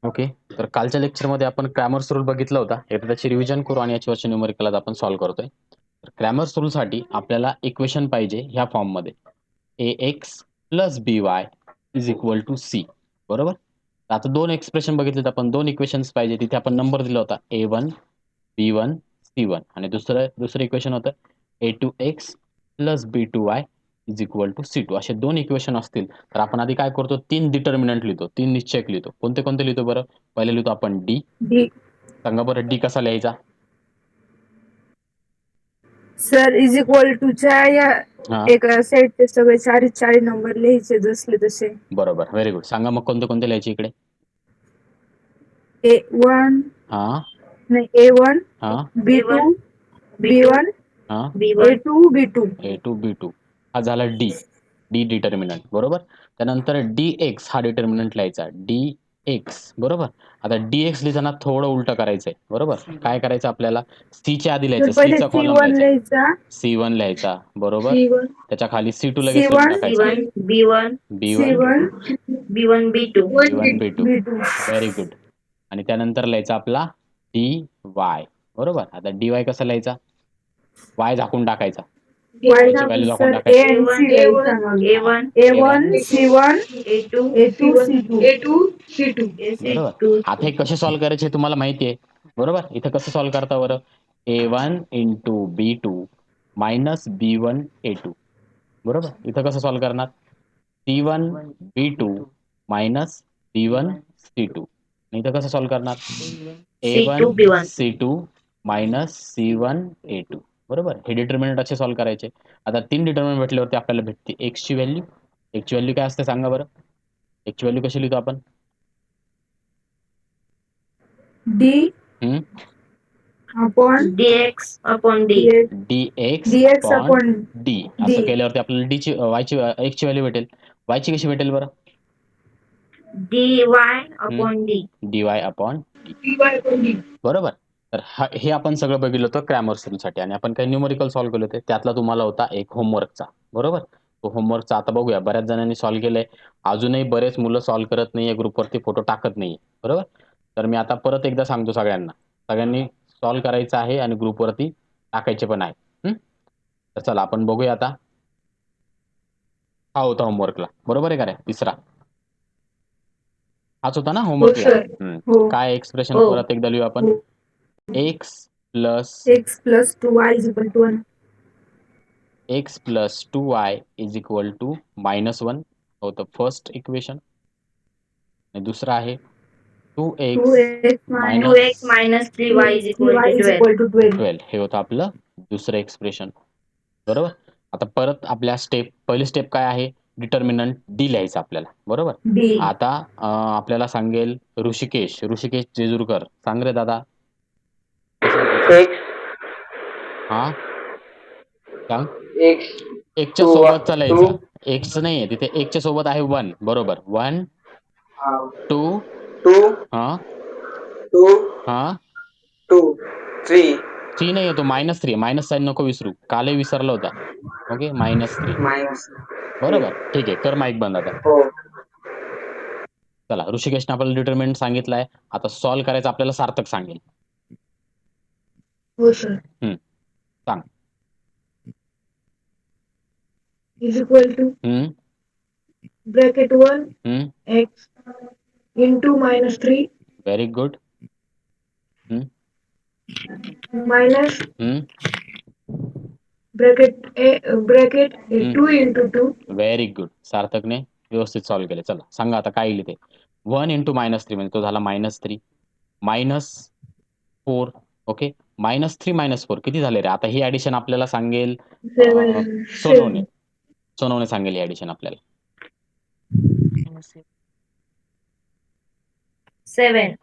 Okay. तर कालच्या लेक्चरमध्ये आपण क्रॅमर्स रूल बघितला होता. एकदा त्याची रिव्हिजन करू आणि याच्यावरचे न्यूमेरिकल आपण सॉल्व्ह करतोय. तर क्रॅमर्स रूलसाठी आपल्याला इक्वेशन पाहिजे ह्या फॉर्ममध्ये. ax + by = c. बरोबर? आता दोन एक्सप्रेशन बघितलेत आपण, दोन इक्वेशन्स पाहिजे. तिथे आपण नंबर दिला होता a1, b1, c1 आणि दुसरं इक्वेशन होतं a2x + b2y = c2. असे दोन इक्वेशन असतील तर आपण आधी काय करतो, तीन डिटर्मिनंट लिहितो, तीन निश्चयक लिहितो. कोणते कोणते लिहितो बरं? पहिले लिहितो आपण डी. सांगा बरं डी कसा लिहायचा? सर =च्या या एका सेटचे सगळे चारी नंबर लिहायचे जसले तसे. बरोबर, व्हेरी गुड. सांगा मग कोणते कोणते लिहायचे इकडे? A1 हा A1 हा B2 B1 हा A2 B2 A2 B2 हा झाला डी. D determinant. बरोबर. त्यानंतर dx हा डिटर्मिनंट लिहायचा. dx. बरोबर. आता dx लिहिताना थोडं उलटं करायचंय. बरोबर. काय करायचं आपल्याला? c च्या आधी लिहायचं. पहिले c चा कॉलम C1 लिहायचा. लिहायचा. c1 लिहायचा. बरोबर. C1 त्याच्या खाली c2 लगेच लिहून टाकायचा. B1 b1 B1 B2 b1 b2. B2 very good. आणि त्यानंतर लिहायचा आपला dy. बरोबर. आता dy कसा लिहायचा? y झाकून टाकायचा. y ची व्हॅल्यू झाकून सर टाकायची. A and C लिहायचा मग. A1 A1 C1 A2 A2 C2 बरोबर. आता हे कसे सॉल्व्ह करायचे हे तुम्हाला माहिती आहे. बरोबर. इथं कसं सॉल्व्ह करता बरं? A1 × B2 - B1 A2. बरोबर. इथं कसं सॉल्व्ह करणार? C1 B2 - B1 C2. इथं कसं सॉल्व्ह करणार? A1 C2 B1 C2 - C1 A2. बरोबर. हे डिटर्मिनंट असे सॉल्व्ह करायचे. आता तीन डिटर्मिनंट भेटल्यावरती आपल्याला भेटते x ची व्हॅल्यू. x ची व्हॅल्यू काय असते सांगा बरं? x ची व्हॅल्यू कशी लिहितो आपण? D हम्म? upon dx upon d dx upon d. असं केल्यावरती आपल्याला y ची x ची व्हॅल्यू भेटेल. y ची कशी भेटेल बरं? dy upon d dy upon d. बरोबर. तर हे आपण सगळं बघितलं होतं क्रॅमर्स रूलसाठी आणि आपण काही न्यूमेरिकल सॉल्व्ह केले होते. त्यातला तुम्हाला होता एक होमवर्कचा. बरोबर. तो होमवर्कचा आता बघूया. बऱ्याच जणांनी सॉल्व्ह केलंय. अजूनही बरेच मुलं सॉल्व्ह करत नाहीये, ग्रुपवरती फोटो टाकत नाहीये. बरोबर. तर मी आता परत एकदा सांगतो सगळ्यांना. सगळ्यांनी सॉल्व्ह करायचं आहे आणि ग्रुपवरती टाकायचे पण आहे. तर चला आपण बघूया आता. हा होता होमवर्कला. बरोबर आहे का रे? तिसरा हाच होता ना होमवर्कला? काय एक्सप्रेशन परत एकदा लिहू आपण? x plus 2y = 1. x + 2y = -1 होतं फर्स्ट इक्वेशन. आणि दुसरं आहे 2x 2x - 3y = 12 12. हे होतं आपलं दुसरं एक्सप्रेशन. बरोबर. आता परत आपल्या पहिली स्टेप काय आहे? डिटर्मिनंट डी लिहायचं आपल्याला. बरोबर. D आता आपल्याला सांगेल ऋषिकेश जेजुरकर. सांग रे दादा. हा सांग. एकच्या सोबतचा लिहायचा. एक्स नाहीये तिथे, एकच्या सोबत आहे 1. बरोबर. 1 2 हा 3 नाही येतो, -3. मायनस साईन नको विसरू. कालही विसरला होता. ओके. -3. बरोबर. ठीक आहे. कर माईक बंद आता. चला ऋषिकेशने आपल्याला डिटर्मिनंट सांगितलाय. आता सॉल्व्ह करायचं आपल्याला सार्थक सांगेल. हो सर. सांग. = Bracket 1 x × -3 very good. Minus bracket 2 × 2 very good. सार्थकने व्यवस्थित सॉल्व्ह केले. चला सांगा आता काय लिहिते? 1 × -3 म्हणजे तो झाला -3 -4. ओके. -3 -4 किती झाले रे? आता ही ऍडिशन आपल्याला सांगेल सोनवणे सांगेल ही ऍडिशन आपल्याला. 7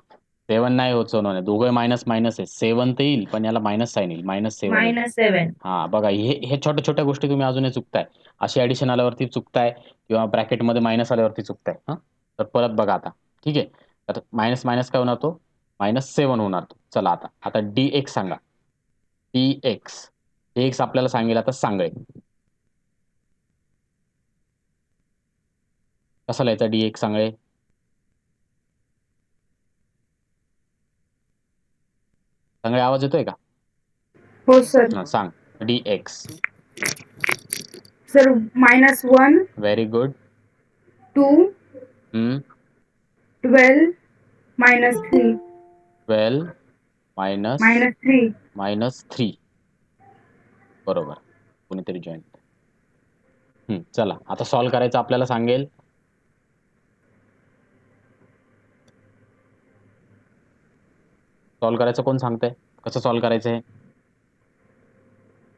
7 नाही होत सोनवणे. दोघं मायनस आहे. 7 तर येईल पण याला मायनस साईन येईल. -7. हा बघा, हे छोट्या छोट्या गोष्टी तुम्ही अजूनही चुकताय. अशी ऍडिशन आल्यावरती चुकताय किंवा ब्रॅकेटमध्ये मायनस आल्यावरती चुकताय. तर परत बघा आता. ठीक आहे. तर मायनस काय होणार तो? -7 होणार तो. चला आता dx सांगा. dx आपल्याला सांगेल आता सांगळे. कसा लिहायचा dx सांगळे? सगळे आवाज येतोय का? हो सर. सांग. dx. Sir -1 very good. 2 12 -3 12 minus -3. बरोबर. कोणीतरी जॉईन. चला आता सॉल्व्ह करायचं आपल्याला सांगेल. सॉल्व्ह करायचं कोण सांगतंय? कसं सॉल्व्ह करायचं हे?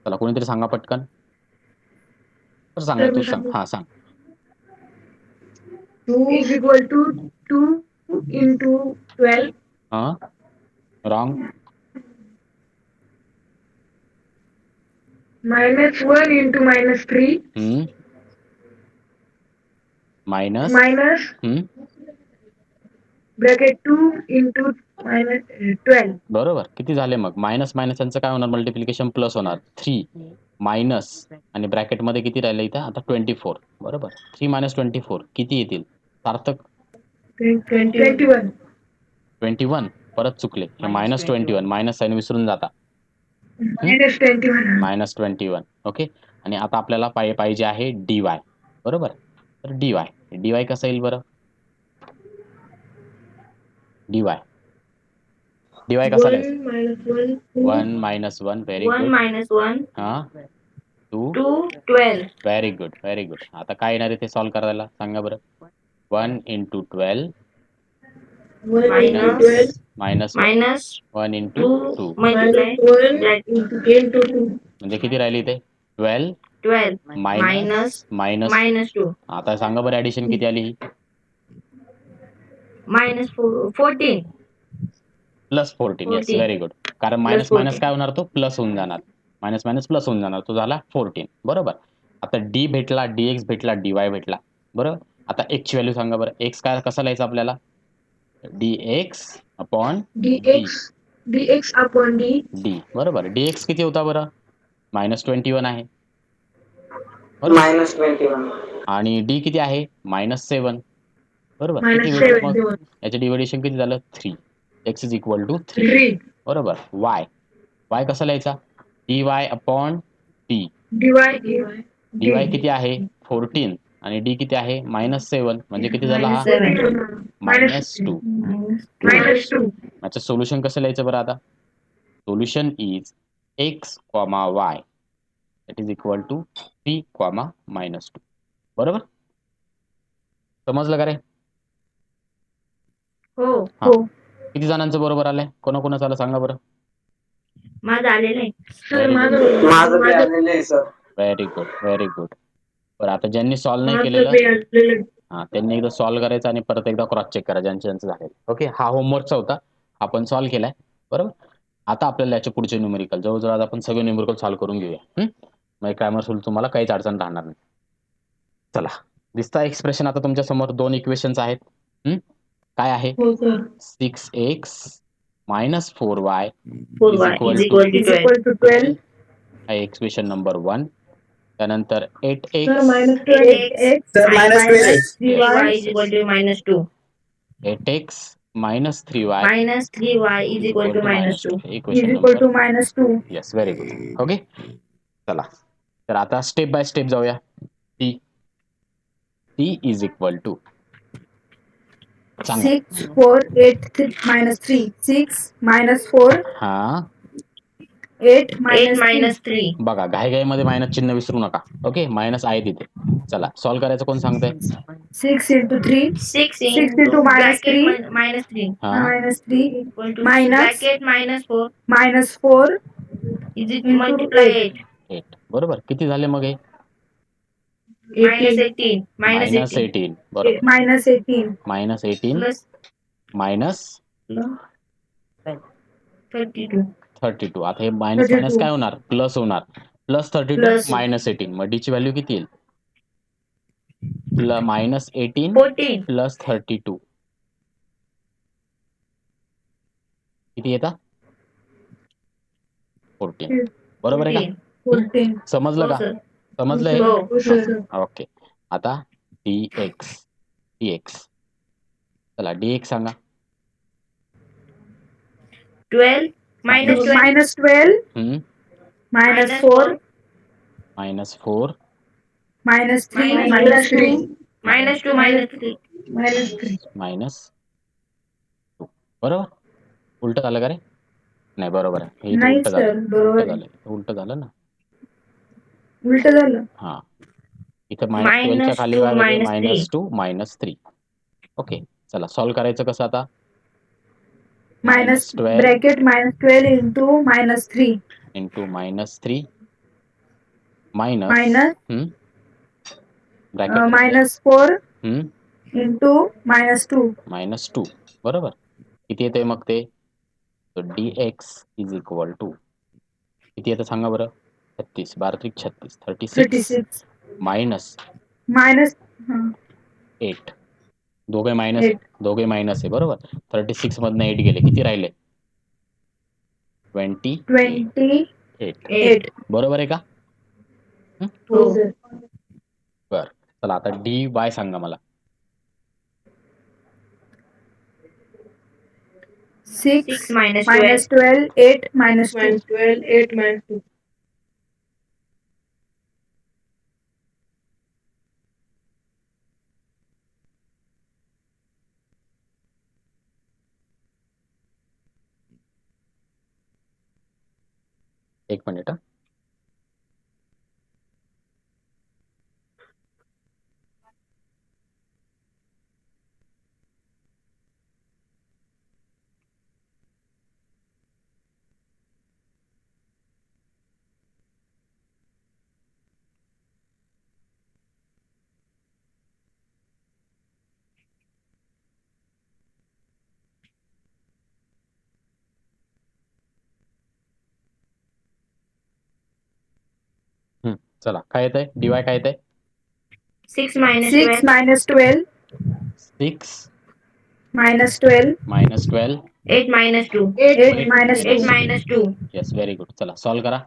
चला कोणीतरी सांगा पटकन. कसं सांगायचं तू सांग. हा सांग. 2 = 2 into 12 wrong. -1 into -3 minus bracket 2 into -12. बरोबर. किती झाले मग? मायनस मायनस यांचं काय होणार? मल्टिप्लिकेशन प्लस होणार. 3 मायनस आणि ब्रॅकेटमध्ये किती राहिलं इथं आता? 24. बरोबर. 3 - 24 किती येतील? सार्थक 21. 21. परत चुकले. -21 मायनस साइन विसरून जाता. -21. -21. ओके. आणि आता आपल्याला पाहिजे आहे dy. बरोबर. तर dy कसं येईल बरं? dy कसा लिहायचा? 1 - 1. Very 1 good. minus 1 2 2 12. Very good. Very good. आता काय येणार आहे ते सॉल्व्ह करायला सांगा बरं. 1 into 12 minus 1 into 2 2 multiply म्हणजे किती राहिली ते? 12 12 minus 2 आता सांगा बरं ऍडिशन किती आली? minus 14 plus 14. Yes, very good. कारण मायनस मायनस काय होणार? तो प्लस होऊन जाणार. मायनस मायनस प्लस होऊन जाणार. तो झाला 14. बरोबर. आता डी भेटला, dx भेटला, dy भेटला. बरोबर. आता x ची व्हॅल्यू सांगा बरं. x काय कसं लिहायचं आपल्याला? dx upon dx upon d. बरोबर. dx किती होता बरं? -21 आहे. बरोबर. -21. आणि d किती आहे? -7. बरोबर. किती -7. भेटलं मग? याचं डिव्हिडेशन किती झालं? 3. x is equal to 3. 3. बरोबर. y कसा लिहायचा? dy upon d. dy किती आहे? 14 आणि d किती आहे? -7 म्हणजे किती झाला हा? -2. -2. याचं सोल्युशन कसं लिहायचं बरं आता? Solution is x, y that is equal to 3, -2. बरोबर. समजलं का रे? हो. किती जणांचं बरोबर आलंय? कोणाकोणाचं आलं सांगा बरं. माझं आलेलं आहे. सर माझं sir. Very good. Very good. बरं आता ज्यांनी सॉल्व्ह नाही केलेलं त्यांनी एकदा सॉल्व्ह करायचं आणि परत एकदा क्रॉस चेक करा ज्यांचं झालेलं. ओके. हा होमवर्कचा होता. आपण सॉल्व्ह केलाय. बरोबर. आता आपल्याला याचे पुढचे न्यूमेरिकल जवळजवळ आज आपण सगळे न्यूमेरिकल सॉल्व्ह करून घेऊया. मग ग्रामर सोल्व तुम्हाला काहीच अडचण राहणार नाही. चला. दिसता एक्सप्रेशन आता तुमच्या समोर 2 इक्वेशन्स आहेत. काय आहे? 6x - 4y is equal to 12. हा एक्सप्रेशन नंबर 1. त्यानंतर 8x Sir, -3y is equal to -2. 8x - 3y -3y is equal to -2. Equation equal to नंबर. -2. Yes, very good. ओके. चला. तर आता स्टेप बाय स्टेप जाऊया. t इज इक्वल टू 6 4 8 -3 6 -4 हा 8 8 -3. बघा घाईमध्ये मायनस चिन्ह विसरू नका. ओके. मायनस आहे तिथे. चला सॉल्व्ह करायचं कोण सांगतंय? 6 into 3 6 6 into into bracket -3 -3 -3 equal to minus bracket -4 -4 is it into multiply 8. 8. बरोबर. किती झाले मग हे? -18 -18. बरोबर. -18 -18 plus मायनस 32. 32. आता हे मायनस मायनस काय होणार? प्लस होणार. Plus 32 Plus. -18. मग डी ची व्हॅल्यू किती येईल? -18 14. प्लस 32 किती येतात? 14. बरोबर आहे का? 14 समजलं हो का? सर. समजलं हे? हो सर. ओके. आता dx. चला dx सांगा. 12 minus 12 -12 -4 -4 -3 -3 -2 -2 -3 -2 बरोबर. उलट झालं का रे? नाही बरोबर आहे. हे इथं नाही उलट झालं. सर, बरोबर उलट आहे. झालं. उलट झालं ना. उलट झालं. हा, इथं -12च्या खाली काय -2 होते? -3 -2 -3. ओके, चला सॉल्व करायचं कसं आता? Minus -12 bracket -12 into -3 into -3 minus minus bracket -4 into -2 -2 बरोबर. किती येते मग ते? dx इज इक्वल टू किती येतं सांगा बरं? 36 12 त्रिक 36 36 मायनस मायनस 8 दोघे मायनस आहे बरोबर. 36 मधनं 8 गेले, किती राहिले? 28 8 बरोबर आहे का? हो बर, चला आता dy सांगा मला. 6 6 -12 -12 8 -2 एक मिनिट. चला काय येत आहे? dy काय येत आहे? 6 6 -12 -12 6 -12 -12 8 -2 8 -2 येस, व्हेरी गुड. चला सॉल्व करा.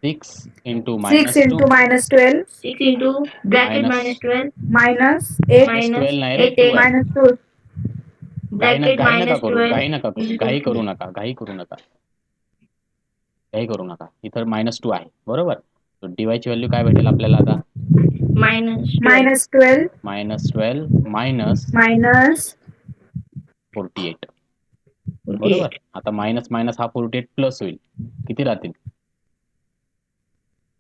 6 इंटू 6 इंटू -12 6 into bracket -12 -8 -12 नाही रे, 8 2 आहे. -2 bracket घाई नका करू, -12 घाई नका करू, is घाई equal करू नका, घाई करू नका, घाई करू नका. इथं -2 आहे बरोबर. dy ची व्हॅल्यू काय भेटेल आपल्याला आता? -12 -12 -12 मायनस 48 बरोबर. आता मायनस मायनस हा 48 प्लस होईल, किती राहतील?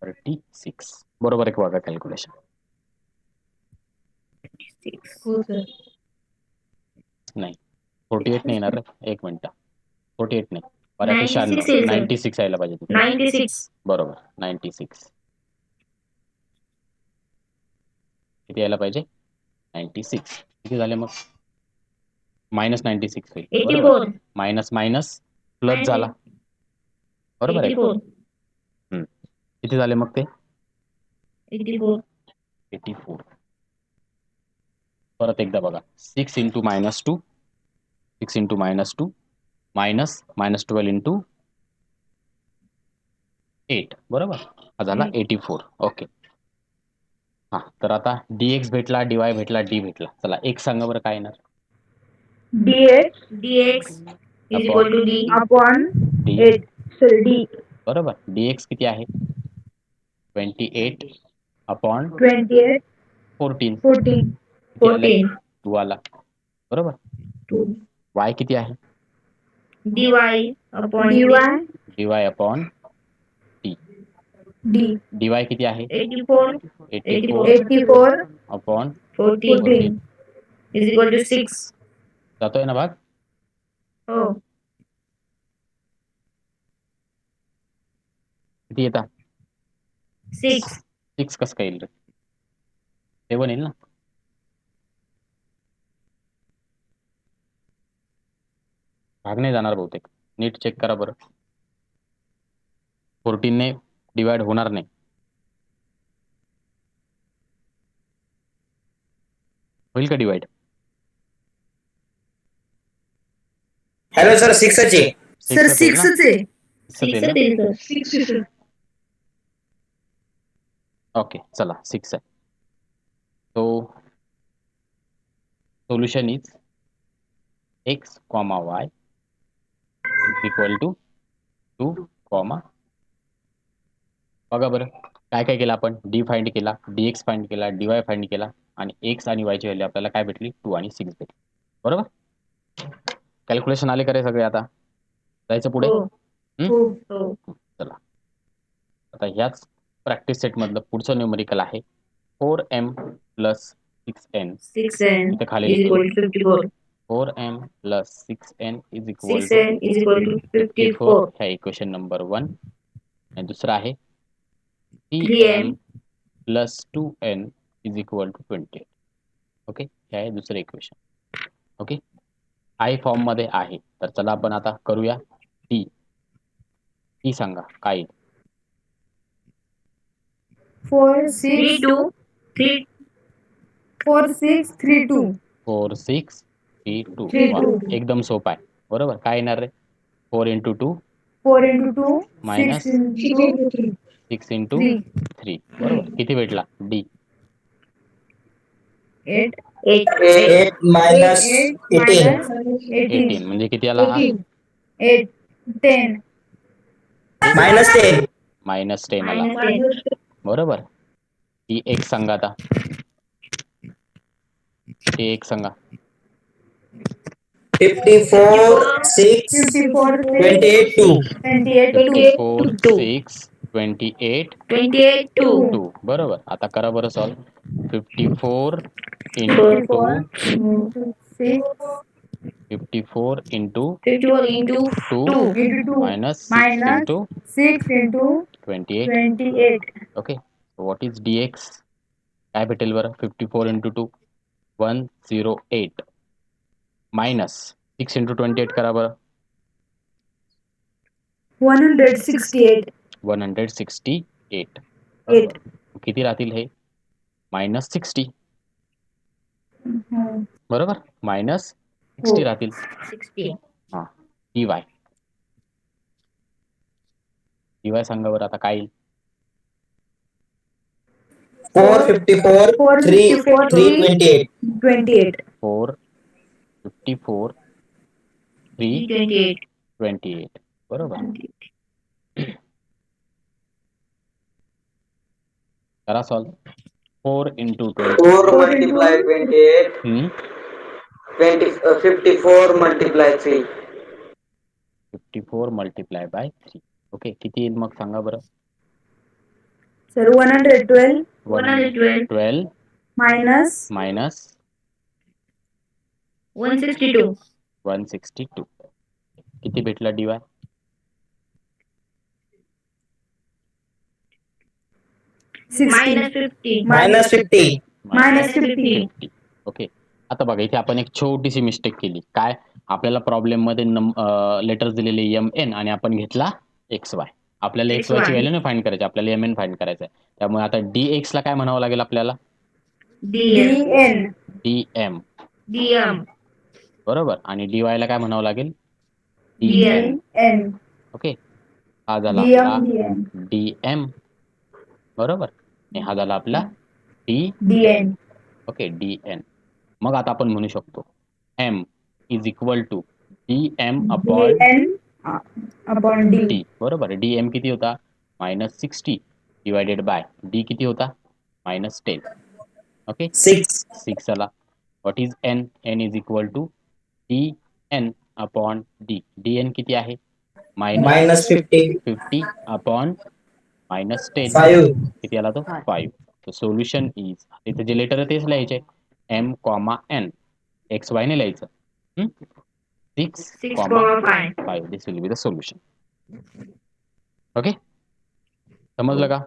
36 बरोबर आहे का बघा कॅल्क्युलेशन? हो सर नाही 48 नाही येणार रे, एक मिनिट. 48 नाही, बऱ्याच 96 येईल सर. 96 यायला पाहिजे तिथे. 96 बरोबर, 96 किती यायला पाहिजे? 96 किती झाले मग? -96 होईल 84 मायनस मायनस प्लस झाला बरोबर आहे का? 84 किती झाले मग ते? 84 84. परत एकदा बघा. 6 इंटू -2 6 इंटू -2 मायनस -12 इंटू 8 बरोबर. हा झाला 84. ओके. हा, तर आता dx भेटला, dy भेटला, d भेटला. चला एक सांगा बरं काय येणार? dx is equal to d upon d 8 D बरोबर. dx किती आहे? 28 अपॉन 28 14 14 किती आले? 14 2 आला बरोबर. 2 y किती आहे? dy upon dy dy upon d. D dy किती आहे? 84 84 अपॉन 14 is equal to 6 जातोय ना भाग? हो किती येतात? 6 6 कसं काय येईल रे? 7 येईल ना. भाग नाही जाणार बहुतेक, नीट चेक करा बरं. 14 ने डिवाइड होणार नाही. होईल का डिवाइड? हॅलो सर 6 ची सर 6 आहे 6 येईल सर ओके, चला 6 आहे. तो solution is x, y equal to 2 comma बघा बरं काय काय केलं आपण डी फाइंड केला dx फाइंड केला dy फाइंड केला आणि x आणि y ची व्हॅल्यू आपल्याला काय भेटली 2 आणि 6 भेटली बरोबर कॅल्क्युलेशन आले का रे सगळे आता जायचं पुढे हो. हो. हो. चला आता ह्याच प्रॅक्टिस सेट मधलं पुढचं न्यूमरिकल आहे 4m प्लस 6n 6n इथे खाली is equal to 54. 4m plus 6n is equal 6n is equal to 54. ह्या इक्वेशन नंबर 1 आणि दुसरं आहे 3m plus 2n is equal to 28 okay हे आहे दुसरं इक्वेशन ओके आय फॉर्म मध्ये आहे तर चला आपण आता करूया ती सांगा काय 4 3 6 2 3 4 6 3 2 4 6 3 2 3 वा 2 एकदम सोपा आहे बरोबर काय येणार रे 4 into 2 4 into 2 Minus 6 into 3 6 into 3 3 बरोबर किती भेटला डी 8 8 8 minus 18. minus 18 18 म्हणजे किती आला हा 8 10 Minus 10. मायनस 10 आला minus 10 बरोबर ती एक सांगा आता ती एक सांगा 54 6 54 28 2. 28 2 4 2 6 28 28 2 2 बरोबर आता करा बरं solve 54 into 6 54 into 54 into 2 2 into 2 minus 6 minus into 6 into 28 28 okay what is dx काय भेटेल बरं 54 इंटू 2 108 मायनस 6 इंटू 28 करा बरं 168 168 8 किती राहतील हे मायनस 60 हम्म. बरोबर मायनस 60 हो. राहतील 60 हां dy dy सांगा बरं आता काय येईल 454 3 328. 28 4 54 3 28 28 बरोबर करा solve 4 into 20 4 multiply 28. 54 multiply 3. 54 multiply by 3 okay किती येईल मग सांगा बरं सर 112 112 12 minus मायनस 162 162 किती भेटला dy 60 minus 50 Minus 50. minus 50 50 okay आता बघा इथे आपण एक छोटीशी मिस्टेक केली काय आपल्याला प्रॉब्लेम मध्ये लेटर्स दिलेले एम एन आणि आपण घेतला एक्स वाय आपल्याला एक्स वाय ची XY. व्हॅल्यू नाही फाइंड करायची आपल्याला एम एन फाइंड करायचं आहे त्यामुळे आता डी एक्स ला काय म्हणावं लागेल आपल्याला DM dn D M DM बरोबर आणि डी वाय ला काय म्हणावं लागेल DN dn ओके हा झाला dm आपला dn डी एम बरोबर आणि हा झाला आपला D dn okay D N मग आता आपण म्हणू शकतो M is equal to D M upon dn upon d D बरोबर डी एम किती होता मायनस 60 डिवायडेड बाय डी किती होता मायनस 10 ओके 6. 6 आला what is N N is equal to D N upon D D N किती आहे Minus 50. 50 upon minus 10 5. किती आला तो 5 तर सोल्युशन इज इथे जे लेटर आहे तेच लिहायचे M comma N X Y ने लिहायचं 6 6 comma 5 5 this will be the solution okay समजलं का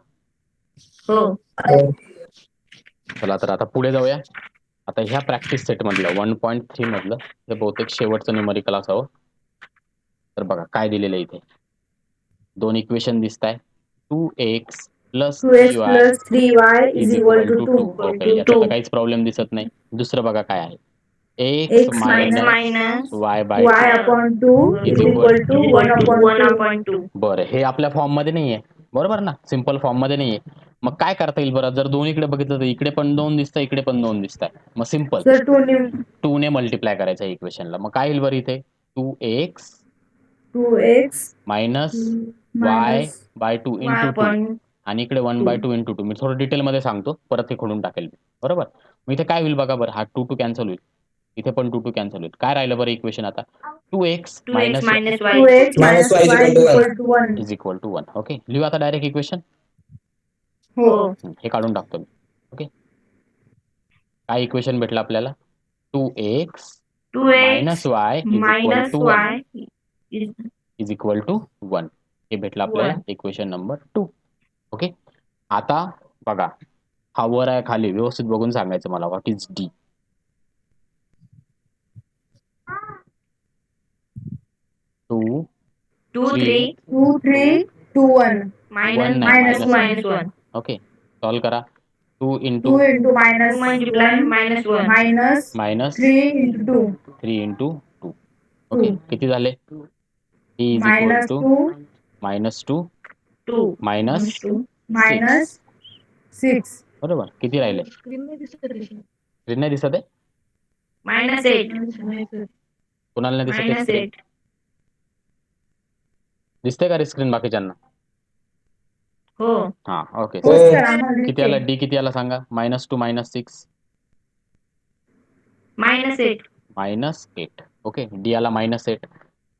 हो चला तर आता पुढे जाऊया आता ह्या प्रॅक्टिस सेट मधलं 1.3 मधलं हे बहुतेक शेवटचं न्यूमरिकल असावं तर बघा काय दिलेलं आहे इथे दोन इक्वेशन दिसत आहे 2x plus 2x 3y plus 3y is is equal equal to to 2 2 okay याचा तर काहीच प्रॉब्लेम दिसत नाही दुसरं बघा काय आहे x X minus minus y by y upon 2 is is equal equal to 1 1 upon 2 upon 2 बरं हे आपल्या फॉर्म मध्ये नाहीये बरोबर ना सिंपल फॉर्म मध्ये नाहीये मग काय करता येईल बरं जर दोन्हीकडे बघितलं तर इकडे पण 2 दिसतं इकडे पण 2 दिसत मग सिंपल सर 2 ने 2 ने मल्टिप्लाय करायचं इक्वेशनला मग काय येईल बरं इथे 2x 2x minus y minus by 2 Y into 2 upon आणि इकडे 1 बाय 2 इंटू 2. मी थोडं डिटेलमध्ये सांगतो, परत हे खोडून टाकेल मी. बरोबर. मग इथे काय होईल बघा बरं, हा 2 2 कॅन्सल होईल. इथे पण 2 2 कॅन्सल होईल. काय राहिलं बरं इक्वेशन आता? 2x 2x minus minus y 2x Minus minus y is y equal to is equal to 1. Is equal to 1. Okay. लिहू आता डायरेक्ट इक्वेशन. हो. हे काढून टाकतो मी. ओके. काय इक्वेशन भेटलं आपल्याला? 2x 2x minus y is equal minus to 1 y is is equal to 1. हे भेटलं आपल्याला 1. Equation number 2. ओके. आता बघा, हा वर आहे खाली, व्यवस्थित बघून सांगायचं मला. What is D? To 2 3 3 2 3 2 1 minus minus 2 1. minus 1. Okay. Solve करा. 2 इंटू 2 into 2 minus multiply 1 minस 1. minus minus 3 into 2. 3 into 2. Okay. किती झाले? D is equal Minus to 2 minus 2 2 minus 2. minus 6. बरोबर. किती राहिले? स्क्रीन नाही दिसत आहे? minus 8 कोणाला नाही दिसत आहे minus स्क्रीन? 8 दिसते का रे स्क्रीन बाकीच्यांना? हो हा. ओके. हो सर आम्हाला किती आला? दिसते. डी किती आला सांगा? Minus 2 minus 6 minus 8 minus 8. Okay. D आला मायनस 8.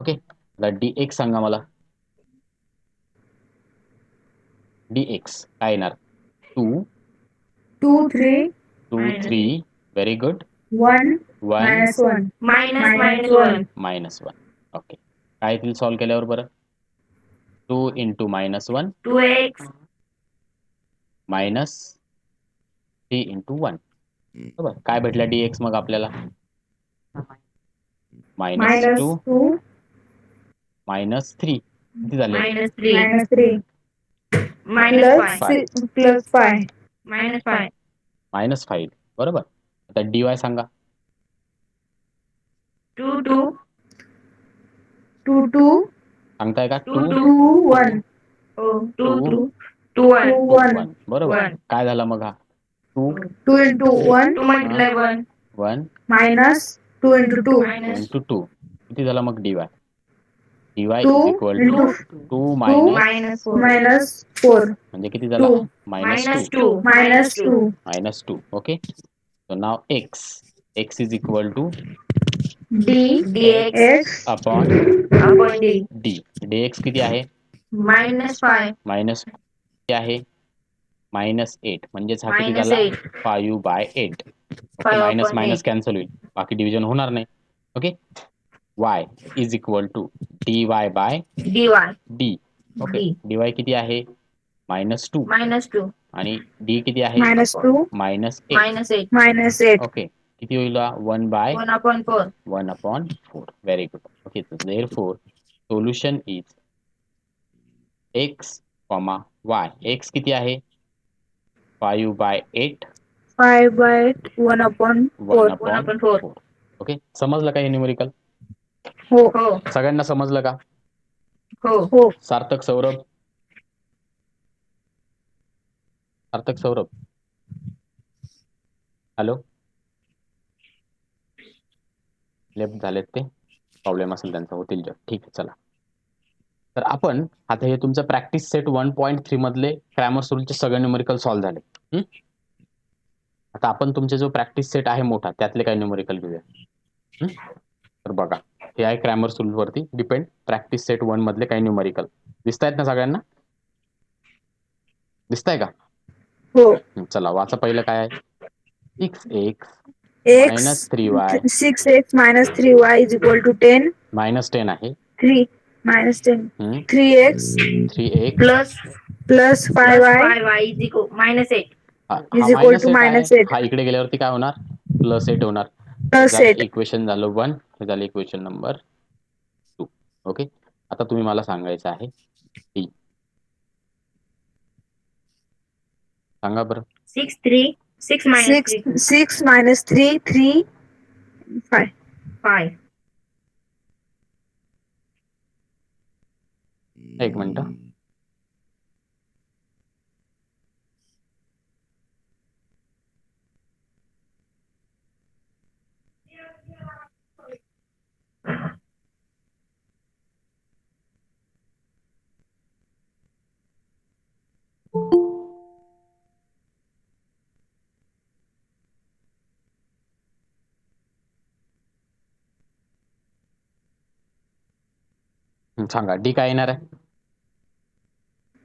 ओके. आता डी एक्स सांगा मला. डी एक्स काय येणार? 2 2 3 2 Minus 3 very good 1 1 minus 1 minus minus 1 minus 1. Okay. काय येतील सॉल्व केल्यावर बरं? 2 into minus 1 2x minus 3 into 1. बरोबर. काय भेटला डी एक्स मग आपल्याला? Minus minus 2 2 minus 3. किती झाले? minus 3 minus 3 minus plus 5 plus 5 minus 5 minus 5. बरोबर. आता डी वाय सांगा. 2 2 2 2 सांगताय का? 2 2 2 2 1 oh 2 2 2 2 1 2 1 1. बरोबर. One. काय झाला मग हा? 2 2 into 1 2 multiply 1 1 minus 2 into 2 minus into 2. किती झाला मग D Y? D Y 2 is equal to into 2 2 minus minus 4 minus 4 म्हणजे किती झाला? 2 minus minus 2 2 minus 2 minus 2. Okay. So now X X is equal to d dx x upon upon d D. D X किती आहे? minus 5 minus किती आहे? Minus 8. म्हणजेच हा किती minus झाला? 8 5 by 8. Okay. 5 minus upon minus 8 cancel होईल. बाकी डिव्हिजन होणार नाही. Okay. Y is equal to D Y by dy D. Okay. D. D Y किती आहे? मायनस 2 minus 2 आणि डी किती आहे? minus 2 minus 8. minus 8 minus 8 okay. किती होईल? 1 bye 1 upon 4 1 upon 4. Very good. Okay, so therefore, solution is x, y. x किती आहे? 5 by 8, 5 by 1 upon 1 4 upon upon 4. 4. Okay. समजलं का हे न्यूमेरिकल? हो हो सगळ्यांना समजलं का? हो हो सार्थक, सौरभ? सार्थक, सौरभ? हॅलो? लेफ्ट झालेत ते? प्रॉब्लेम असेल त्यांचा, होतील जग. ठीक आहे, चला. तर आपण आता हे तुमचं प्रॅक्टिस सेट 1.3 मधले क्रॅमर्स रूलचे सगळे न्यूमेरिकल सॉल्व्ह झाले. आता आपण तुमचे जो प्रॅक्टिस सेट आहे मोठा, त्यातले काही न्यूमेरिकल घेऊया. तर बघा, हे आहे क्रॅमर्स रूल वरती डिपेंड. प्रॅक्टिस सेट 1 मधले काही न्यूमेरिकल दिसतायत ना सगळ्यांना? दिसताय का? हो चला वाचा. पहिलं काय आहे? 6x x minus 3y 6x minus 3y is equal to 10 minus 10 आहे. 3 minus 10 हम्म. 3x 3x plus plus plus 5y 5y is equal minus 8 हा is equal मायनस to 8 आहे. minus 8 हा इकडे गेल्यावरती काय होणार? प्लस 8 होणार. plus 8 इक्वेशन झालं 1. हे झालं इक्वेशन नंबर 2. ओके. आता तुम्ही मला सांगायचं आहे डी. सांगा बरं. 6 3 6 minus 6 3 6 minus 3 3 5 5 एक मिनिट. सांगा डी काय येणार आहे?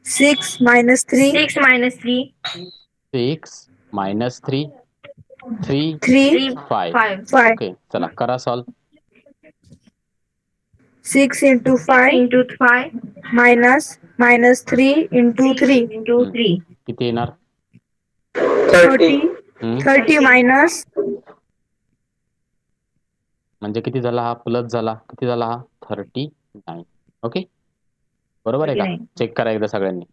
6 minus 3 6 minus 3 6 minus 3 3 3 5. 5 5 ओके चला करा solve. 6 into 6 5 into 5 minus 3 into 3 into 3 किती येणार? 30 हम्म, 30 minus म्हणजे किती झाला हा? प्लस झाला. किती झाला हा? 39. ओके बरोबर आहे का? 39. चेक करा एकदा सगळ्यांनी.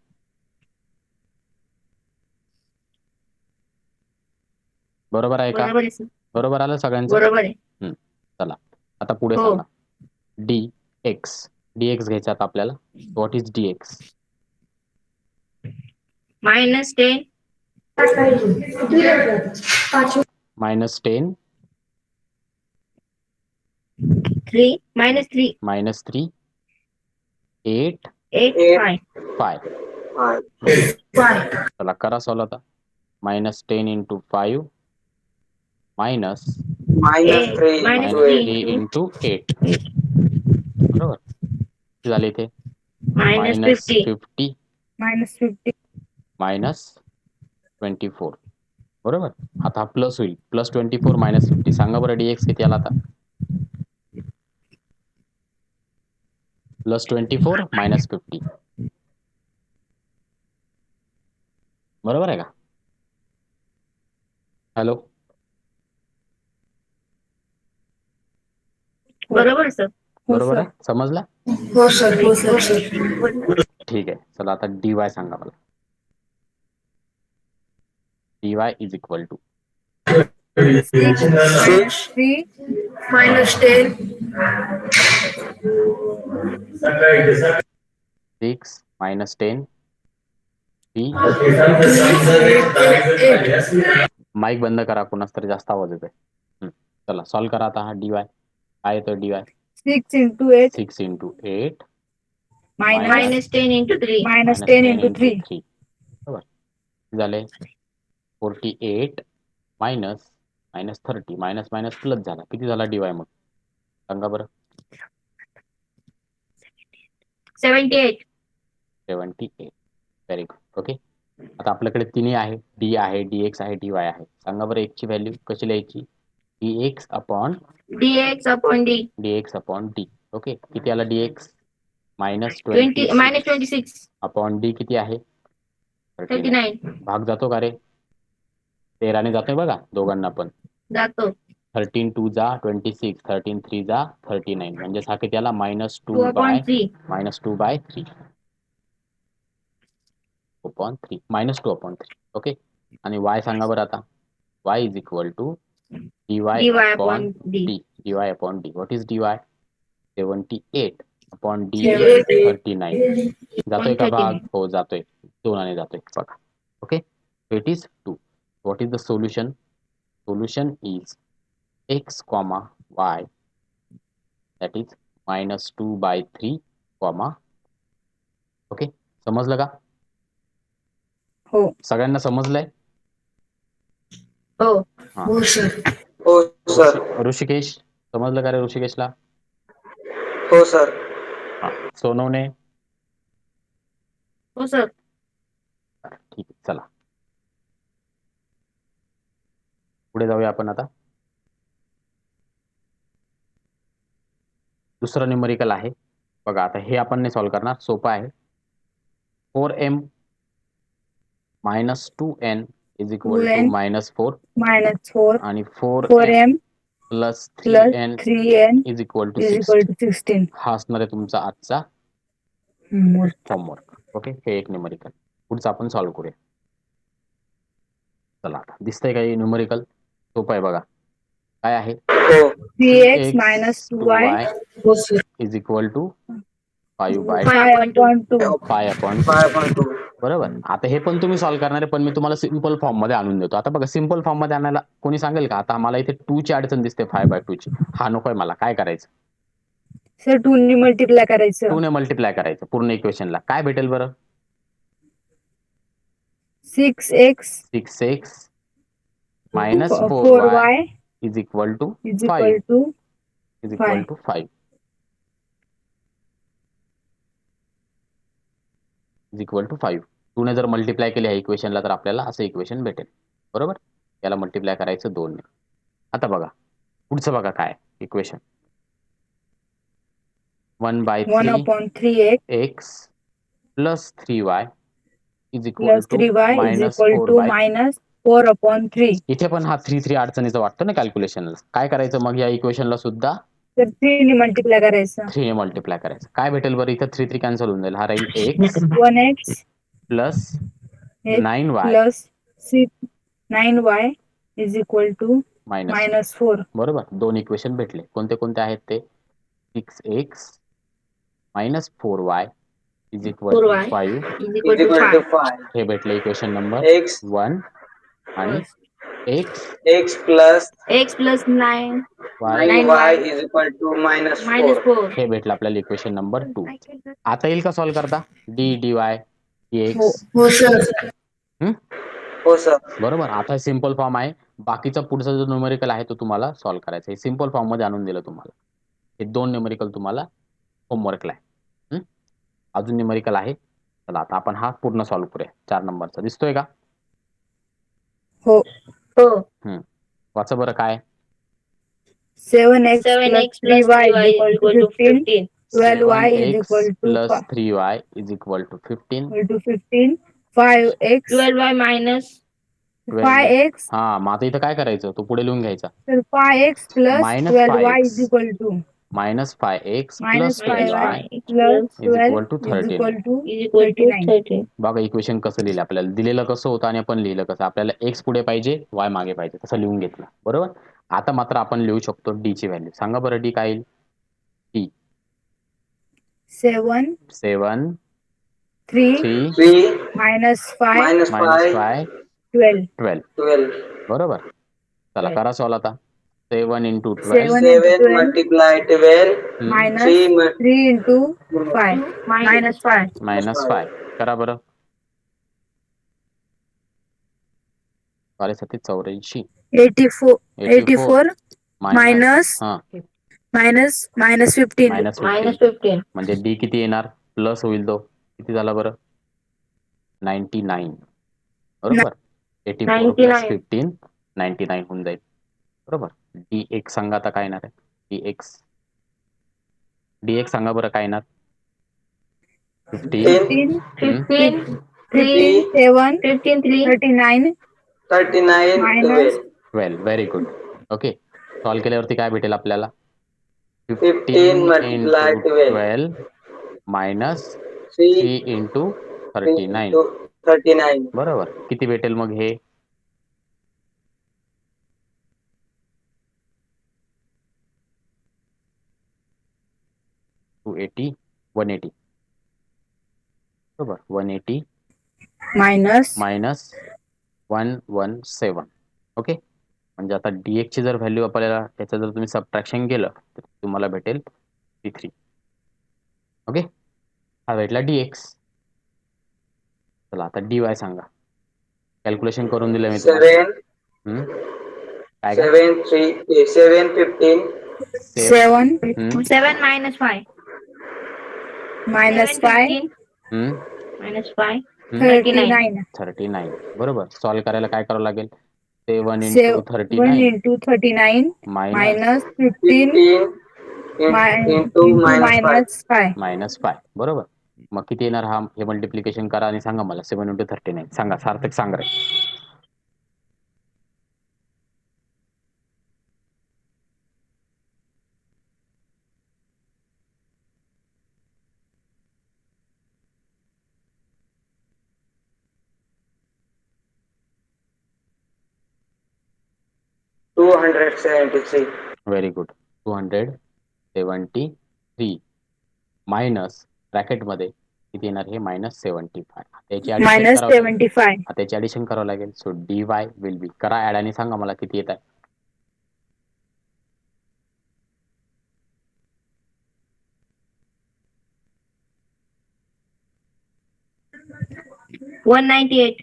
बरोबर आहे का? बरोबर आहे sir. बरोबर आलं सगळ्यांचं? बरोबर आहे. चला आता पुढे हो. सांगा. dx घ्यायचा आता आपल्याला. What is dx? minus 10 minus 10 3 minus 3 minus 3 8 8 5 5. चला करा सॉल्व आता. minus 10 into 5 minus minus 3 minus into 8. 3 into 8. बरोबर किती झाले इथे? minus minus 50 50 minus 50 minus 24. बरोबर आता हा प्लस होईल. Plus 24 minus 50. सांगा बरं dx किती आला आता? Plus 24 minus 50. बरोबर आहे का? हॅलो बरोबर सर. बरोबर आहे? समजला? हो सर हो सर ठीक आहे चला आता dy सांगा मला. dy is equal to 3 minus 10 6 minus 10 3. Mic बंद करा कोणाच तरी जास्त आवाज येतोय. चला सॉल्व करा आता हा dy. काय येतोय dy? 6 into 8 6 into 8 minus 10 into 3 minus 10 into 3 3. बरोबर किती झाले? 48 minus 30 मायनस मायनस प्लस झाला. किती झाला dy मग सांगा बरं? 78 78. Very good. ओके आता आपल्याकडे तिन्ही आहे. डी आहे dx आहे dy आहे. सांगा बरं एक ची व्हॅल्यू कशी लिहायची? dx upon dx upon d dx upon D. Okay किती आला dx? Minus 20 minus 26 upon D किती आहे? 39 भाग जातो का रे? 13 ने जातोय बघा दोघांना पण. जातो 13 2 जा 26 13 3 जा 39 म्हणजे हा किती आला? Minus 2 2 upon 3 by 3 upon 3 minus 2 upon 3. Okay आणि y सांगा बरं आता. y is equal to dy upon d D. dy upon D. What is dy? 78 upon D 39. जातोय का भाग? हो जातोय. 2 जातोय बघा. Okay it is 2. What is the solution? Solution is x, y that is minus 2 by 3, okay समजलं का? हो सगळ्यांना समजलंय? हो हो सर. ऋषिकेश समजलं का रे? ऋषिकेशला? हो सर. सोनवने? हो सर. ठीक आहे चला पुढे जाऊया आपण आता. दुसरं न्यूमरिकल आहे बघा. आता हे आपण नाही सॉल्व करणार. सोपं आहे. 4m minus 2n is equal to 2n minus 4 minus 4 आणि 4m 4m plus plus 3n 3n is equal to is 16. equal to 16 हा असणार आहे तुमचा आजचा होमवर्क. ओके हे एक न्यूमरिकल. पुढचं आपण सॉल्व करूया. चला आता दिसतंय काही न्यूमरिकल? सोपं आहे बघा. काय आहे? 3x minus 2y is equal to 5 by 5.2 5 upon 5.2. बरोबर. आता हे पण तुम्ही सॉल्व करणार आहे पण मी तुम्हाला सिंपल फॉर्म मध्ये आणून देतो. आता बघा सिंपल फॉर्म मध्ये आणायला कोणी सांगेल का? आता मला इथे 2 ची अडचण दिसते 5/2 ची. हा नकोय मला. काय करायचं? सर 2 ने मल्टिप्लाय करायचं. 2 ने मल्टिप्लाय करायचं पूर्ण इक्वेशनला. काय भेटेल बरं? 6x minus 4y 4y is equal to is 5. equal to is equal to 5. Is equal to 5. 2 ने जर मल्टिप्लाय केले ह्या इक्वेशनला तर आपल्याला असं इक्वेशन भेटेल. बरोबर, याला मल्टिप्लाय करायचं 2 ने. आता बघा पुढचं बघा काय equation. 1/3 x plus 3y is equal plus to 3y is minus equal to 4y. Minus 4/3. इथे पण हा 3 अडचणीचा वाटतो ना कॅल्क्युलेशनला. काय करायचं मग या इक्वेशनला सुद्धा तर 3 ने मल्टिप्लाय करायचं. 3 ने मल्टिप्लाय करायचं. काय भेटेल बरं इथं 3 कॅन्सल होऊन जाईल. हा राहील x 1x plus x 9y plus 9y is equal to minus 4. बरोबर. 2 इक्वेशन भेटले. कोणते कोणते आहेत ते? 6x minus 4y is equal to 4y 5 is Is equal to equal to 5. 5. हे भेटले इक्वेशन नंबर X 1 आणि x x plus X plus 9 y 9y is equal to minus minus 4. 4. हे भेटलं आपल्याला इक्वेशन नंबर 2. आता येईल का सॉल्व्ह करता? D dy dx. हो सर. हम्म? हो सर. बरोबर. आता सिंपल फॉर्म आहे. बाकीचा पुढचा जो न्यूमेरिकल आहे तो तुम्हाला सॉल्व्ह करायचा आहे. सिंपल फॉर्म मध्ये आणून दिलं तुम्हाला. हे 2 न्यूमेरिकल तुम्हाला होमवर्कला आहे. अजून न्यूमेरिकल आहे. चला आता आपण हा पूर्ण सॉल्व्ह करूया. 4 नंबरचा दिसतोय का? हो. वाचा बरं काय? 7x 7x plus plus 3y 3y is is equal equal to to 15. 15. 12y is 7x equal to plus 3y is equal to 15. 15. 5x 12y minus 5x हा मग आता इथं काय करायचं? तो पुढे लिहून घ्यायचा. तर 5x plus Minus 12y 5x. is equal to minus 5x minus plus 12y 5y plus is 12 equal to is 13. equal to is equal to 39. 13. बघा इक्वेशन कसं लिहिलं आपल्याला. दिलेलं कसं होतं आणि आपण लिहिलं कसं. आपल्याला x पुढे पाहिजे, y मागे पाहिजे. तसं लिहून घेतलं. बरोबर. आता मात्र आपण लिहू शकतो d ची व्हॅल्यू. सांगा बरं d काय येईल? d 7 7 3 3 3 minus 5 minus minus 5 5 12. 12. 12. बरोबर. चला करा सॉल्व आता. 7 into 12 7 into 7 12 multiply 12 minus 3 3 into 5 minus 5. minus 5. करा बरं. 84 84 minus हा minus 15. minus Minus 15. 15. म्हणजे डी किती येणार? प्लस होईल तो. किती झाला बरं? 99. बरोबर. 84 प्लस 99. 15 99 होऊन जाईल. बरोबर. डी एक्स सांगा आता काय येणार आहे? डी एक्स सांगा बरं काय येणार? 15 15 3 7 15 3 39 39 minus 12. Very good. Okay. Solve केल्यावरती काय भेटेल आपल्याला? 15 multiply 12 मायनस 3 3 into 39. into 39. बरोबर. किती भेटेल मग हे? $280 $180. बरोबर. 180 minus मायनस 117. ओके. म्हणजे आता dx ची जर व्हॅल्यू आपल्याला त्याचं जर तुम्ही सबट्रॅक्शन केलं तर तुम्हाला भेटेल 3. ओके. हा भेटला dx. चला आता dy सांगा. कॅल्क्युलेशन करून दिलं मी तुम्हाला. 7 7 3 7 15 7 7 minus 5 minus 7 5 15 minus 5 39 39. बरोबर. सॉल्व्ह करायला काय करावं लागेल? 7 into 7 39 into 39 minus minus 15 into minus 5. minus 5. Minus 5. बरोबर. मग किती येणार? हा हे मल्टिप्लिकेशन करा आणि सांगा मला. 7 into 39 सांगा. सार्थक सांग रे. $273. Very good. 273 मायनस ब्रॅकेटमध्ये किती येणार? हे मायनस 75. त्याची minus 75. त्याची ऍडिशन करावं लागेल. So D Y will be. करा ऍड आणि सांगा मला किती येत आहे? $198.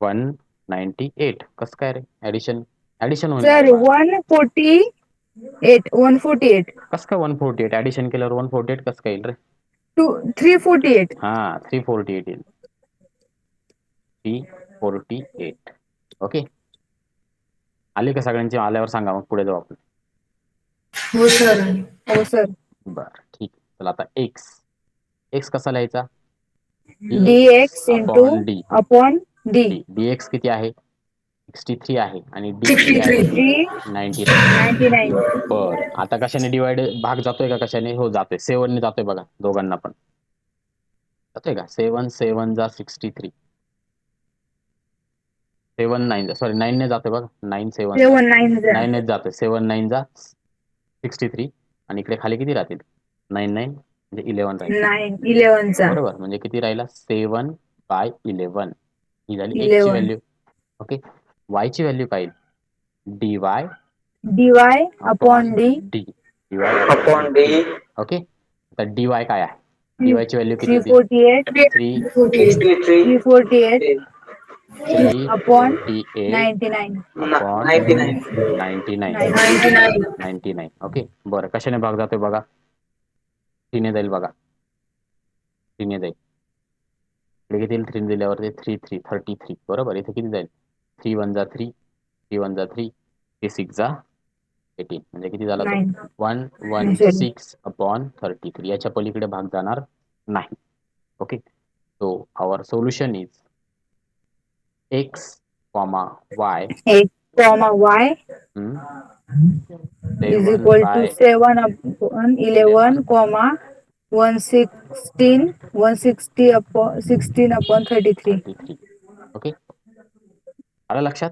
198. कसं काय रे? ऍडिशन होईल. Sir 148 कसं काय 148? ऍडिशन केल्यावर 148 कसं काय येईल रे? 348. हा 348 येईल. 348. ओके, आली का सगळ्यांची? आल्यावर सांगा, मग पुढे जाऊ आपण. हो सर. बरं ठीक आहे. चला आता एक्स कसा लिहायचा? dx into upon D. Upon D. dx किती आहे? 63 आहे आणि डी किती आहे? 99. बरं, आता कशाने डिवाइड भाग जातोय का कशाने? हो जातोय, 7 ने जातोय बघा दोघांना पण. जातोय का? 7 7 जा 63. 7 9 जा, सॉरी 9 ने जातोय बघा. 9 7 9 ने जातोय. 7 9 जा 63 आणि इकडे खाली किती राहतील? 9 9 म्हणजे 11 राहील. 11 चा बरोबर, म्हणजे किती राहिला? 7/11. ही झाली x ची व्हॅल्यू. ओके, y ची व्हॅल्यू काय? dy upon D. D. Upon D. Okay, आता dy काय आहे? dy ची व्हॅल्यू किती? 348 अपॉन 348 अपॉन 99. ओके, बरं, कशाने भाग जातोय बघा? 3 ने जाईल बघा. 3 ने जाईल. इकडे किती येईल? 3 दिल्यावरती 33. बरोबर, इथे किती जाईल? 3 1 जा 3, 3 1 जा 3, 3 6 जा 18. म्हणजे किती झाला? 116 अपॉन 33. याच्या पलीकडे भाग जाणार नाही. Okay, so our solution is x, y is equal to 7 upon 11, 160 upon 16 upon 33. Okay, आलं लक्षात?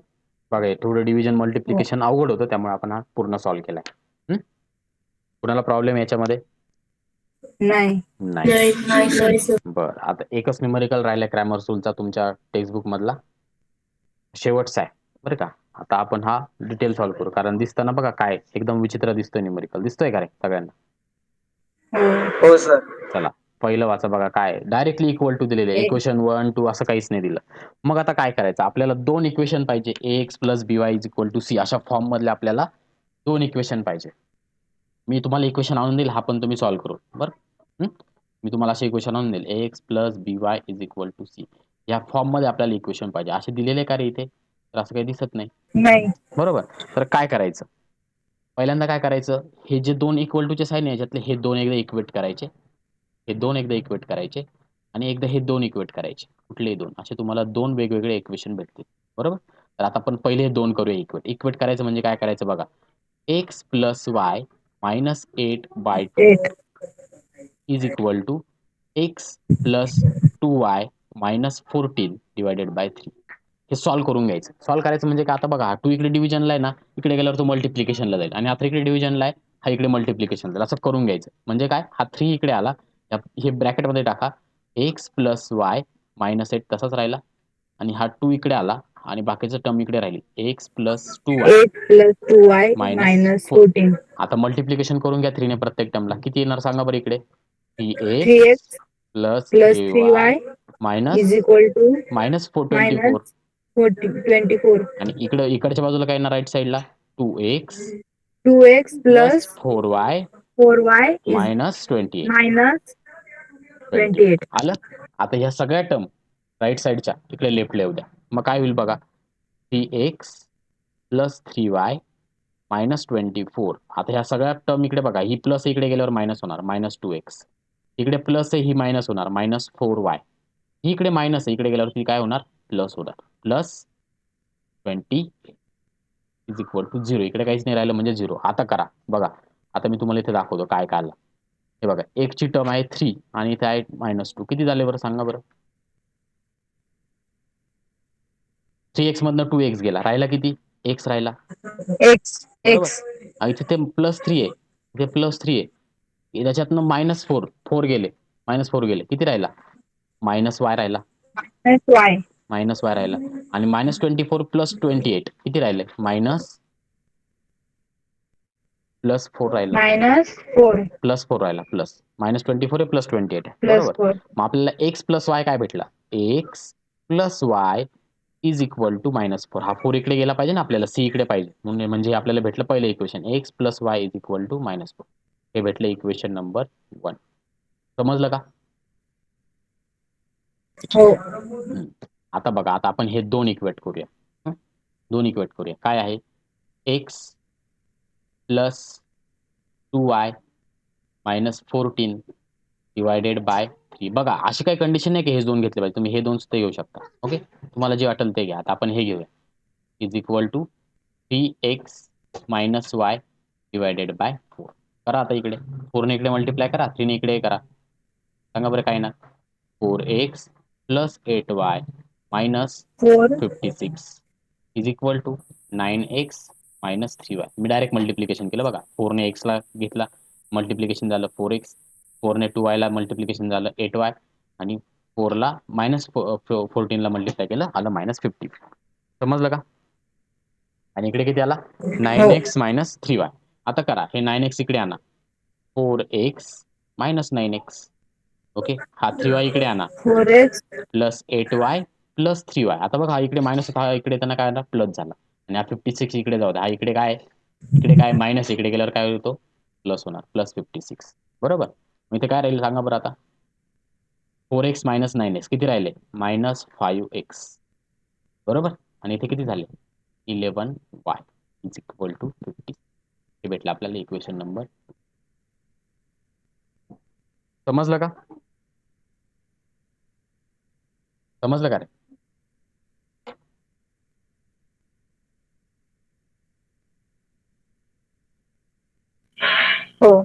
बघा, थोडं डिव्हिजन मल्टिप्लिकेशन अवघड होतं, त्यामुळे आपण हा पूर्ण सॉल्व्ह केलाय. कुणाला प्रॉब्लेम याच्यामध्ये? नाही. बरं, आता एकच न्यूमेरिकल राहिलाय क्रॅमर्स रूलचा तुमच्या टेक्स्टबुक मधला, शेवटचा आहे बरं का. आता आपण हा डिटेल सॉल्व्ह करू, कारण दिसताना बघा काय एकदम विचित्र दिसतोय न्यूमेरिकल. दिसतोय का रे सगळ्यांना? हो सर. चला पहिलं वाचा बघा. काय डायरेक्टली इक्वल टू दिलेले, इक्वेशन 1 2 असं काहीच नाही दिलं. मग आता काय करायचं? आपल्याला 2 इक्वेशन पाहिजे. ax + by = c अशा फॉर्म मधले आपल्याला 2 इक्वेशन पाहिजे. मी तुम्हाला इक्वेशन आणून देईल, हा पण तुम्ही सॉल्व्ह करू. बरं, मी तुम्हाला असे इक्वेशन आणून देईल. ax + by = c या फॉर्म मध्ये आपल्याला इक्वेशन पाहिजे. असे दिलेले का रे इथे? तर असं काही दिसत नाही. बरोबर, तर काय करायचं? पहिल्यांदा काय करायचं? हे जे 2 इक्वल टूचे साइन आहे याच्यातले हे 2 एकदा इक्वेट करायचे. हे 2 एकदा इक्वेट करायचे आणि एकदा हे 2 इक्वेट करायचे. कुठलेही 2 असे तुम्हाला 2 वेगवेगळे इक्वेशन भेटतील. बरोबर, तर आता आपण पहिले हे 2 करूया इक्वेट. इक्वेट करायचं म्हणजे काय करायचं बघा. x + y - 8/2 = x + 2y - 14 / 3. हे सॉल्व्ह करून घ्यायचं. सॉल्व्ह करायचं म्हणजे काय? आता बघा, हा 2 इकडे डिव्हिजनला आहे ना, इकडे गेल्यावर तो मल्टिप्लिकेशनला जाईल आणि आता इकडे डिव्हिजनला आहे, हा इकडे मल्टिप्लिकेशन जाईल. असं करून घ्यायचं. म्हणजे काय? हा 3 इकडे आला, हे ब्रॅकेटमध्ये टाका. x + y - 8 तसाच राहिला आणि हा 2 इकडे आला आणि बाकीचं टर्म इकडे राहिली. x + 2y - 14. आता मल्टिप्लिकेशन करून घ्या 3 ने प्रत्येक टर्मला. किती येणार सांगा बरं इकडे? 3x + 3y - -24 आणि इकडच्या बाजूला काय येणार? राईट साईडला 2x + 4y - -28. आलं? आता ह्या सगळ्या टर्म राईट साईडच्या इकडे लेफ्टला येऊ द्या. मग काय होईल बघा. 3x + 3y - 24. आता ह्या सगळ्या टर्म इकडे बघा. ही प्लस इकडे गेल्यावर मायनस होणार, -2x. इकडे प्लस आहे, ही मायनस होणार, -4y. ही इकडे मायनस आहे, इकडे गेल्यावरती काय होणार? प्लस होणार. +20 = 0. इकडे काहीच नाही राहिलं म्हणजे 0. आता करा बघा. आता मी तुम्हाला इथे दाखवतो काय काय आलं. हे बघा, एक ची टर्म आहे 3 आणि इथे आहे -2. किती झाले बरं सांगा बरं? 3x मधनं 2x गेला, राहिला किती? x राहिला. इथे ते +3 आहे, इथे +3 आहे. त्याच्यातनं -4 गेले, -4 गेले. किती राहिला? -y राहिला. -y राहिला आणि -24 + 28 किती राहिले? +4 राहिला. +4 राहिला. -24 आहे +28 आहे. बरोबर, मग आपल्याला x + y काय भेटला? x + y = -4. हा 4 इकडे गेला पाहिजे ना आपल्याला, c इकडे पाहिजे, म्हणजे आपल्याला भेटलं पहिलं इक्वेशन x + y = -4. हे भेटलं इक्वेशन नंबर 1. समजलं का? हो. आता बघा, आता आपण हे 2 इक्वेट करूया. 2 इक्वेट करूया. काय आहे? x plus 2y minus 14 divided by 3. बघा, अशी काही कंडिशन नाही की हेच 2 घेतले पाहिजे. तुम्ही हे 2 सुद्धा घेऊ शकता. ओके. तुम्हाला जे वाटेल ते घ्या. आता आपण हे घेऊया. Is equal to 3x minus y divided by 4. करा आता इकडे. 4 ने इकडे मल्टिप्लाय करा. 3 ने इकडे करा. सांगा बरं काय ना. 4x plus 8y minus 4 56 is equal to 9x minus 3y. मी डायरेक्ट मल्टिप्लिकेशन केलं बघा. 4 ने x ला घेतला, मल्टिप्लिकेशन झालं 4x. 4 ने 2y ला मल्टिप्लिकेशन झालं 8y आणि 4 ला मायनस 14 ला मल्टिप्लाय केलं, आलं मायनस 50. समजलं का? आणि इकडे किती आला? 9x minus 3y. आता करा, हे 9x इकडे आणा. 4x minus 9x. ओके. हा 3y इकडे आणा. 4x plus 8y plus 3y. आता बघा, हा इकडे मायनस होता, हा इकडे त्यांना काय प्लस झाला. आणि हा 56 इकडे जाऊ द्या. हा इकडे काय? इकडे काय मायनस, इकडे गेल्यावर काय होतो? प्लस होणार. प्लस 56. बरोबर. मग इथे काय राहील सांगा बरं आता. 4x मायनस 9x किती राहिले? Minus 5x. बरोबर. आणि इथे किती झाले? 11y is equal to 50. हे भेटलं आपल्याला इक्वेशन नंबर. समजलं का? समजलं का रे? हो.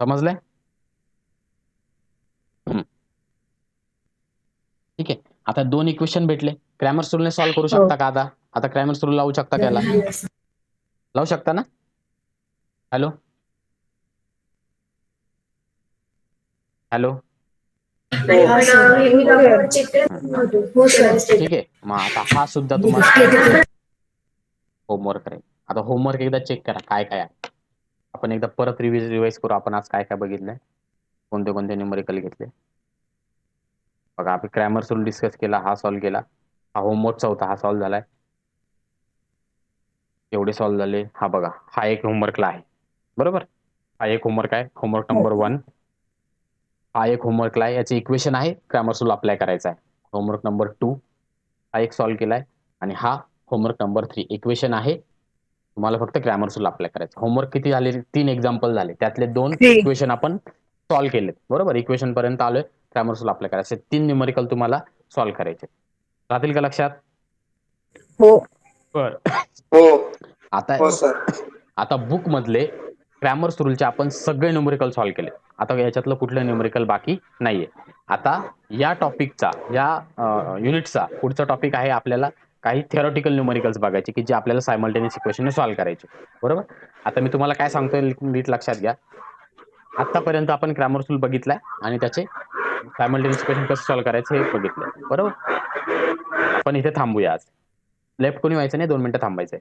समजलंय? ठीक आहे. आता 2 इक्वेशन भेटले. क्रॅमर्स रूलने सॉल्व्ह करू शकता का आता? आता क्रॅमर्स रूल लावू शकता का याला? लावू शकता ना? हॅलो? हॅलो? ठीक आहे. मग आता हा सुद्धा तुम्हाला होमवर्क आहे. आता होमवर्क एकदा चेक करा काय काय आहे. आपण एकदा परत रिवाइज करू. आपण आज काय काय बघितलंय, कोणते कोणते न्यूमेरिकल घेतले. बघा, आपण क्रॅमर्स रूल डिस्कस केला, हा सॉल्व्ह केला. हा होमवर्कचा होता, हा सॉल्व्ह झालाय. एवढे सॉल्व्ह झाले. हा बघा, हा एक होमवर्कला आहे. बरोबर. हा एक होमवर्क आहे, होमवर्क नंबर 1. हा एक होमवर्कला आहे, याचे इक्वेशन आहे, क्रॅमर्स रूल अप्लाय करायचा आहे. होमवर्क नंबर 2 हा एक सॉल्व्ह केलाय. आणि हा होमवर्क नंबर 3 इक्वेशन आहे, तुम्हाला फक्त क्रॅमर्स रूल अप्लाय करायचं. होमवर्क किती झाले? 3 एक्झाम्पल झाले. त्यातले 2 3. इक्वेशन आपण सॉल्व्ह केलेत. बरोबर. इक्वेशन पर्यंत आलोय. क्रॅमर्स रूल अप्लाय करायचे. 3 न्यूमेरिकल तुम्हाला सॉल्व्ह करायचे. राहतील का लक्षात? हो. हो. आता हो सर. आता बुक मधले क्रॅमर्स रूलचे आपण सगळे न्यूमेरिकल सॉल्व्ह केले. आता याच्यातलं कुठलं न्यूमेरिकल बाकी नाहीये. आता या टॉपिकचा, या युनिटचा पुढचा टॉपिक आहे आपल्याला काही थिअरॉटिकल न्यूमेरिकल्स बघायचे की जे आपल्याला सायमल्टेनियस इक्वेशन सॉल्व्ह करायचे. बरोबर. आता मी तुम्हाला काय सांगतोय नीट लक्षात घ्या. आतापर्यंत आपण क्रॅमर्स रूल बघितलाय आणि त्याचे सायमल्टेनियस इक्वेशन कसं सॉल्व्ह करायचं हे बघितलंय. बरोबर. आपण इथे थांबूया आज. लेफ्ट कोणी व्हायचं नाही, 2 मिनिटं थांबायचंय.